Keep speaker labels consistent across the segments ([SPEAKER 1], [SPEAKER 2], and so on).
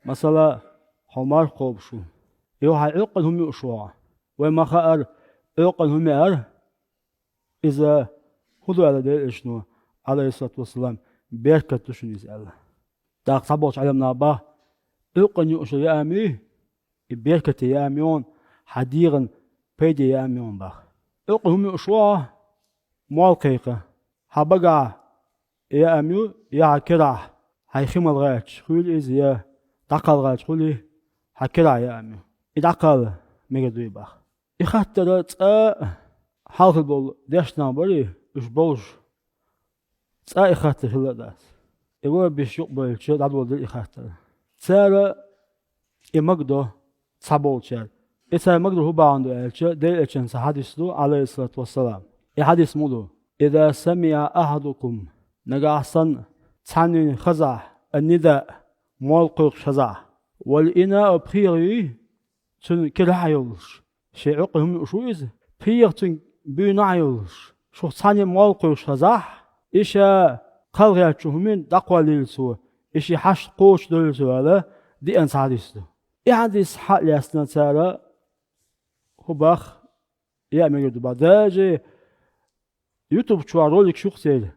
[SPEAKER 1] مثلا حمار قوبشو يوحى عقل هم يشوا وما خار عقل هم إذا خذوا على ده إشنو عليه الصلاة والسلام بركة تشنيز الله داق صبوش على منابه عقل يشوا يامي بركة ياميون حديقا بيدي ياميون بخ عقل هم يشوا موالقيقة حبقع ياميو يا كرع هاي خيم الغاش خول إز يا دقل غاش خولي هكرع ياميو إدقل ميجدوي بخ يخاطرت حالك بول داشنا بري إش بولش يخاطر هلا داس يبغى بيشوق بالشيء ده بول يخاطر سارة يمقدو صبول شال إذا مقدر هو بعند الشيء ده إيشان سحديث له عليه الصلاة والسلام يحدث مودو إذا سمع أحدكم نجاحسن ثاني خزع النداء مالقق شزع والإناء بخيري تن كرهيولش شيء عقهم شو إذا بخير تن بينعيولش شو ثاني مالقق شزع إيش خلقت شو من دقوا للسوا إيش حش قوش دلسوا على دي أنس حديثه يحدث حق لأسنا ترى هو بخ يعمل بعداجي يوتيوب شو رولك شو خسيل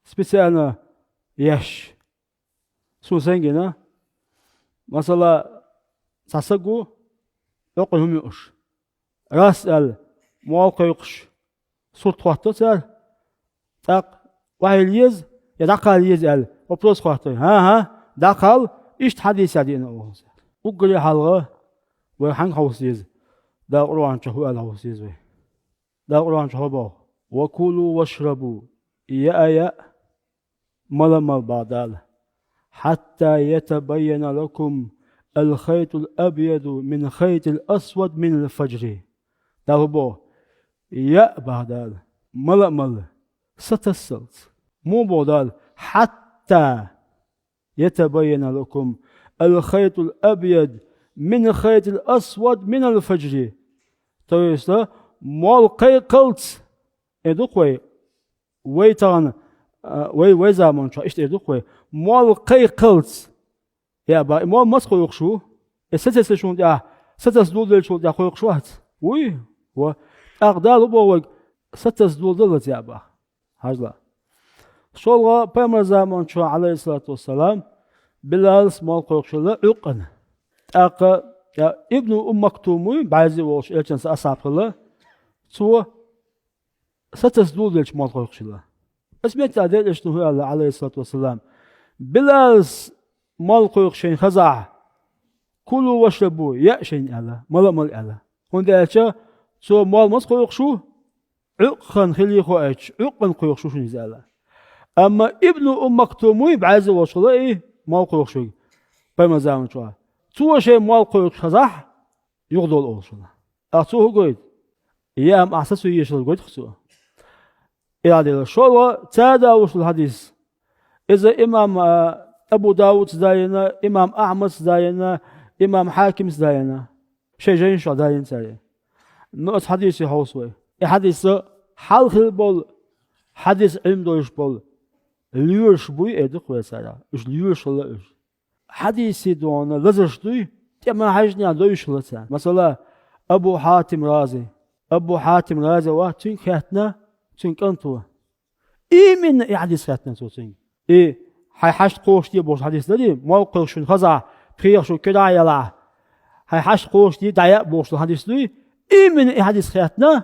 [SPEAKER 1] سبيسيالنا يش سو سنجنا مثلا ساسقو يقولهم يقش راس المواقع يقش صوت خاطر سال تاق وهاليز يدقل يزال وبلوس خاطر ها دقل إيش حديث هذين أوه وقولي حلقة وحن خوسيز دا قرآن شهو على خوسيز به دا قرآن شهو به وكلوا واشربوا يا ملم بعدال حتى يتبين لكم الخيط الأبيض من خيط الأسود من الفجر دا هو يا بعدال ملم ستسلت مو بعدال حتى يتبين لكم الخيط الأبيض من الخيط الأسود من الفجر تويستا مال قي قلت ادوقوي ويتان وي زمان شو اشت ادوقوي مال قي قلت يا با مال مسخو يخشو ستس شون يا ستس دول شو يا خو يخشوات وي و اقدال بو ستس دول يا با هاجلا شولغا بيمر زمان شو عليه الصلاة والسلام بلال مال قي يخشو عقن اق يا ابن مكتوم بعضي وش الجنس أصحابه تو ستس دولش مال قيقشلا اسمعت هذا إيش هو عليه الصلاة والسلام بلاس مال قيقشين خزع كلوا واشربوا يأشين على مال على هندا أشياء تو مال مس قيقشوا عقن خلي خوأش عقن قيقشوا شو نزالا أما ابن مكتوم بعضي وش لا مال قيقشوا بما زمان شو تو شيء مال قيقش خزع يغدول أوصله أتوه قيد يا أم أحسسوا يشل قيد خسوا يعني شو تادا وصل الحديث إذا إمام أبو داود زاينا إمام أحمد زاينا إمام حاكم زاينا شيء جين شو زاين سري نقص حديث حوسوي الحديث حال بول حديث علم دوش بول ليش بوي إدق وسرا إيش ليش ولا إيش حديث دون لزش دوي تما حاجني دوش لسان مثلا أبو حاتم رازي واتين كاتنا تين كنتوا من حديث كاتنا توتين هاي حش قوش دي بوش حديث دي موقع شون خزع خير شو كدا يلا هاي حش قوش دي دايق بوش حديث دي من حديث كاتنا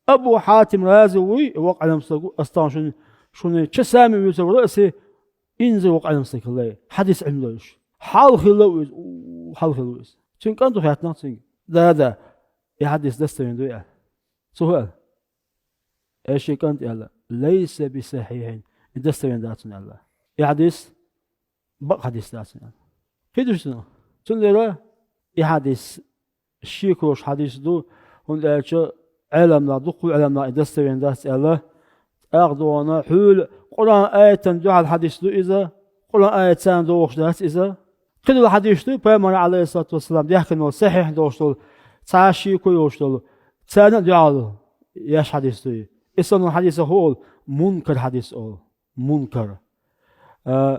[SPEAKER 1] أبو حاتم رازي وي وقع لمسك أستان شون كسامي يوسف رأسي إنزل وقع لمسك الله حديث علم ليش حال خلوز تين كنتوا كاتنا تين ده يحدث دستين دوية سؤال ايش كانت يلا ليس بصحيح دستين داتنا الله يحدث بق حديث داتنا كده شنو تنلرا يحدث الشيكوش حديث دو هون علم لا دقوا علم لا دستين دات الله أخذونا حول قرآن آية دو على الحديث دو إذا قرآن آية سان دوش دات إذا كده الحديث دو بيامر عليه الصلاة والسلام يحكي إنه صحيح دوش دول تعشي كويوش دول تانا دعاله ياش حديث دوي إسانو حديث هو منكر حديث أول منكر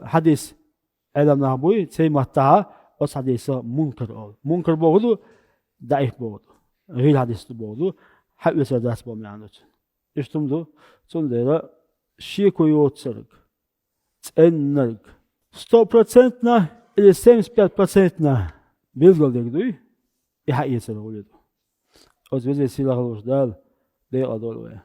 [SPEAKER 1] حديث adamlar bu seymatda o hadisi munkar oldu. Munkar boldu, daif boldu. Gıyl hadisli boldu. Havve serdası bolmayan üçün. İştumdu. Sonunda şey koyuyorsak. Cennet. 100% или 75% bilgildirdi. İha yeter oluyordu. O yüzden silah oluşlar. Değil adol ve